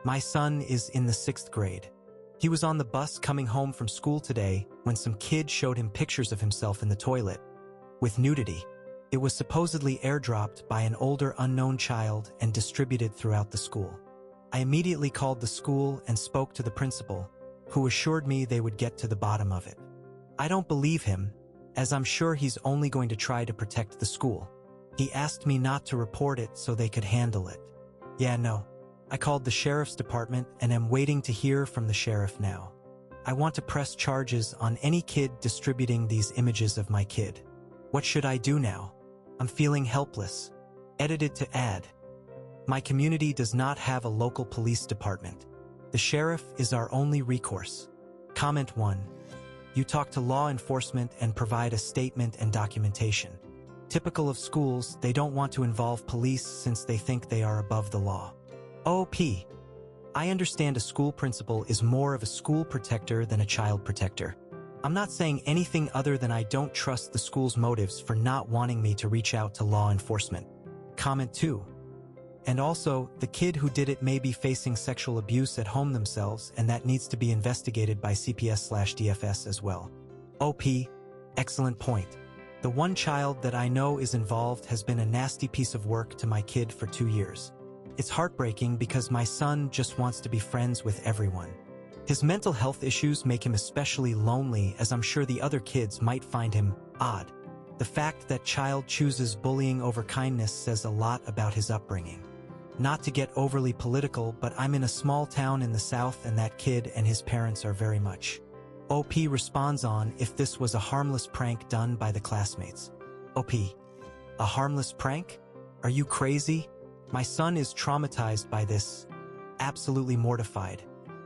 My son is in the 6th grade. He was on the bus coming home from school today when some kid showed him pictures of himself in the toilet with nudity. It was supposedly airdropped by an older unknown child and distributed throughout the school. I immediately called the school and spoke to the principal, who assured me they would get to the bottom of it. I don't believe him, as I'm sure he's only going to try to protect the school. He asked me not to report it so they could handle it. Yeah, no. I called the sheriff's department and am waiting to hear from the sheriff now. I want to press charges on any kid distributing these images of my kid. What should I do now? I'm feeling helpless. Edited to add. My community does not have a local police department. The sheriff is our only recourse. Comment 1. You talk to law enforcement and provide a statement and documentation. Typical of schools, they don't want to involve police since they think they are above the law. OP. I understand a school principal is more of a school protector than a child protector. I'm not saying anything other than I don't trust the school's motives for not wanting me to reach out to law enforcement. Comment 2. And also, the kid who did it may be facing sexual abuse at home themselves, and that needs to be investigated by CPS/DFS as well. OP. Excellent point. The one child that I know is involved has been a nasty piece of work to my kid for 2 years. It's heartbreaking because my son just wants to be friends with everyone. His mental health issues make him especially lonely, as I'm sure the other kids might find him odd. The fact that child chooses bullying over kindness says a lot about his upbringing. Not to get overly political, but I'm in a small town in the South and that kid and his parents are very much. OP responds on if this was a harmless prank done by the classmates. OP. A harmless prank? Are you crazy? My son is traumatized by this. Absolutely mortified.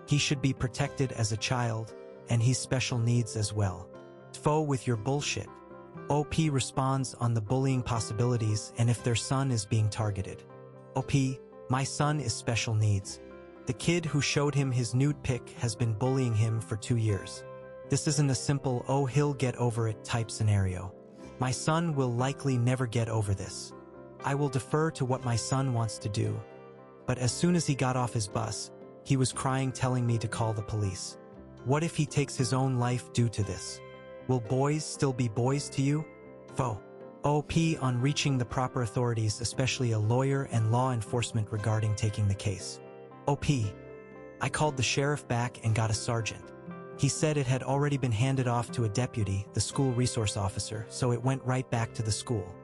He should be protected as a child, and he's special needs as well. Tfo with your bullshit. OP responds on the bullying possibilities and if their son is being targeted. OP, my son is special needs. The kid who showed him his nude pic has been bullying him for 2 years. This isn't a simple, oh, he'll get over it type scenario. My son will likely never get over this. I will defer to what my son wants to do. But as soon as he got off his bus, he was crying telling me to call the police. What if he takes his own life due to this? Will boys still be boys to you? Fo. OP on reaching the proper authorities, especially a lawyer and law enforcement regarding taking the case. OP. I called the sheriff back and got a sergeant. He said it had already been handed off to a deputy, the school resource officer, so it went right back to the school.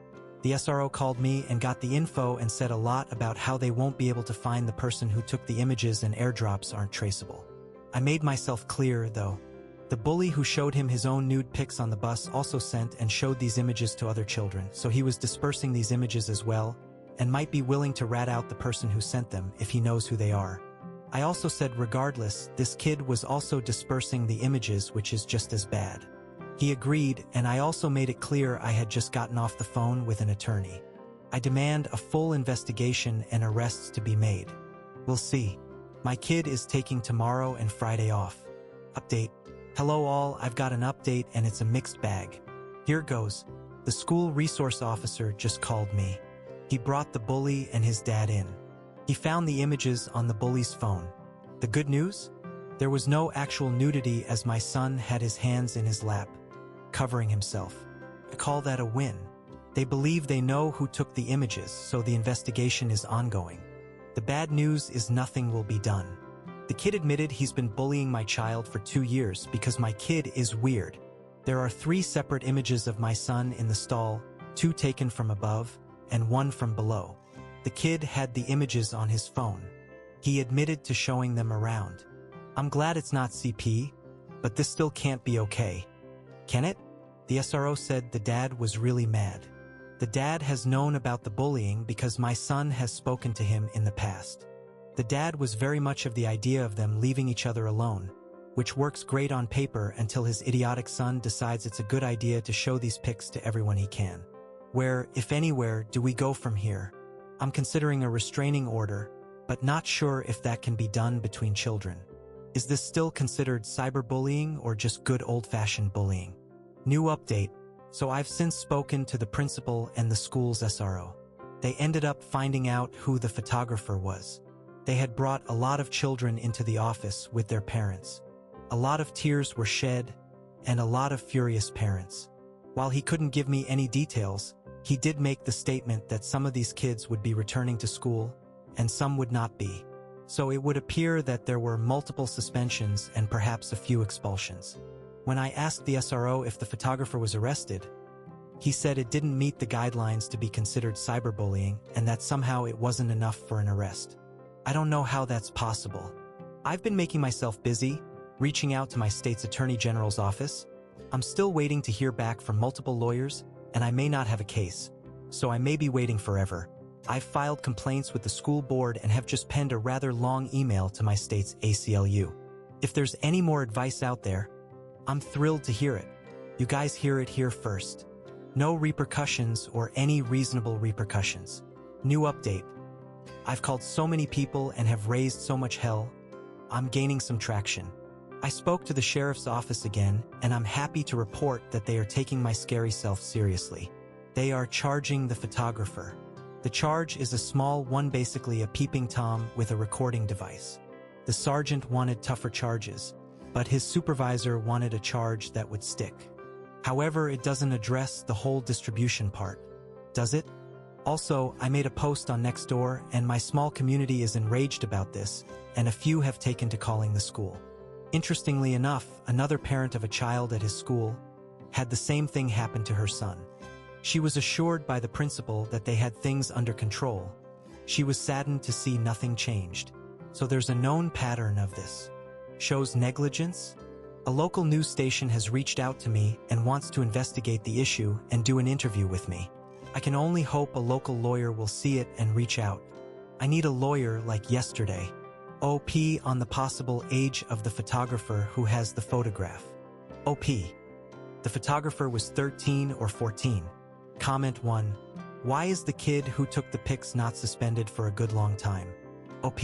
The SRO called me and got the info and said a lot about how they won't be able to find the person who took the images and airdrops aren't traceable. I made myself clear, though. The bully who showed him his own nude pics on the bus also sent and showed these images to other children, so he was dispersing these images as well, and might be willing to rat out the person who sent them if he knows who they are. I also said regardless, this kid was also dispersing the images, which is just as bad. He agreed, and I also made it clear I had just gotten off the phone with an attorney. I demand a full investigation and arrests to be made. We'll see. My kid is taking tomorrow and Friday off. Update. Hello all, I've got an update and it's a mixed bag. Here goes. The school resource officer just called me. He brought the bully and his dad in. He found the images on the bully's phone. The good news? There was no actual nudity as my son had his hands in his lap, covering himself. I call that a win. They believe they know who took the images, so the investigation is ongoing. The bad news is nothing will be done. The kid admitted he's been bullying my child for 2 years because my kid is weird. There are 3 separate images of my son in the stall, 2 taken from above and 1 from below. The kid had the images on his phone. He admitted to showing them around. I'm glad it's not CP, but this still can't be okay. Can it? The SRO said the dad was really mad. The dad has known about the bullying because my son has spoken to him in the past. The dad was very much of the idea of them leaving each other alone, which works great on paper until his idiotic son decides it's a good idea to show these pics to everyone he can. Where, if anywhere, do we go from here? I'm considering a restraining order, but not sure if that can be done between children. Is this still considered cyberbullying or just good old-fashioned bullying? New update. So I've since spoken to the principal and the school's SRO. They ended up finding out who the photographer was. They had brought a lot of children into the office with their parents. A lot of tears were shed, and a lot of furious parents. While he couldn't give me any details, he did make the statement that some of these kids would be returning to school, and some would not be. So it would appear that there were multiple suspensions and perhaps a few expulsions. When I asked the SRO if the photographer was arrested, he said it didn't meet the guidelines to be considered cyberbullying and that somehow it wasn't enough for an arrest. I don't know how that's possible. I've been making myself busy, reaching out to my state's attorney general's office. I'm still waiting to hear back from multiple lawyers, and I may not have a case, so I may be waiting forever. I've filed complaints with the school board and have just penned a rather long email to my state's ACLU. If there's any more advice out there, I'm thrilled to hear it. You guys hear it here first. No repercussions or any reasonable repercussions. New update. I've called so many people and have raised so much hell. I'm gaining some traction. I spoke to the sheriff's office again, and I'm happy to report that they are taking my scary self seriously. They are charging the photographer. The charge is a small one, basically a peeping Tom with a recording device. The sergeant wanted tougher charges, but his supervisor wanted a charge that would stick. However, it doesn't address the whole distribution part, does it? Also, I made a post on Nextdoor, and my small community is enraged about this, and a few have taken to calling the school. Interestingly enough, another parent of a child at his school had the same thing happen to her son. She was assured by the principal that they had things under control. She was saddened to see nothing changed. So there's a known pattern of this. Shows negligence? A local news station has reached out to me and wants to investigate the issue and do an interview with me. I can only hope a local lawyer will see it and reach out. I need a lawyer like yesterday. OP on the possible age of the photographer who has the photograph. OP. The photographer was 13 or 14. Comment 1. Why is the kid who took the pics not suspended for a good long time? OP.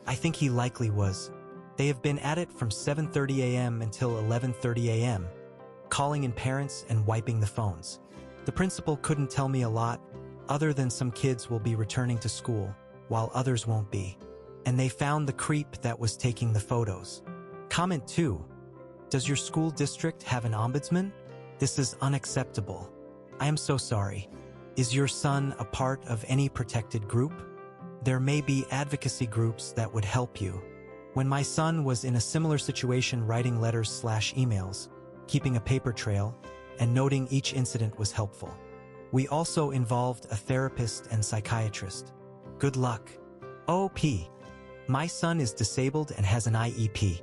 I think he likely was. They have been at it from 7:30 a.m. until 11:30 a.m., calling in parents and wiping the phones. The principal couldn't tell me a lot, other than some kids will be returning to school, while others won't be. And they found the creep that was taking the photos. Comment 2. Does your school district have an ombudsman? This is unacceptable. I am so sorry. Is your son a part of any protected group? There may be advocacy groups that would help you. When my son was in a similar situation, writing letters/emails, keeping a paper trail, and noting each incident was helpful. We also involved a therapist and psychiatrist. Good luck. OP. My son is disabled and has an IEP.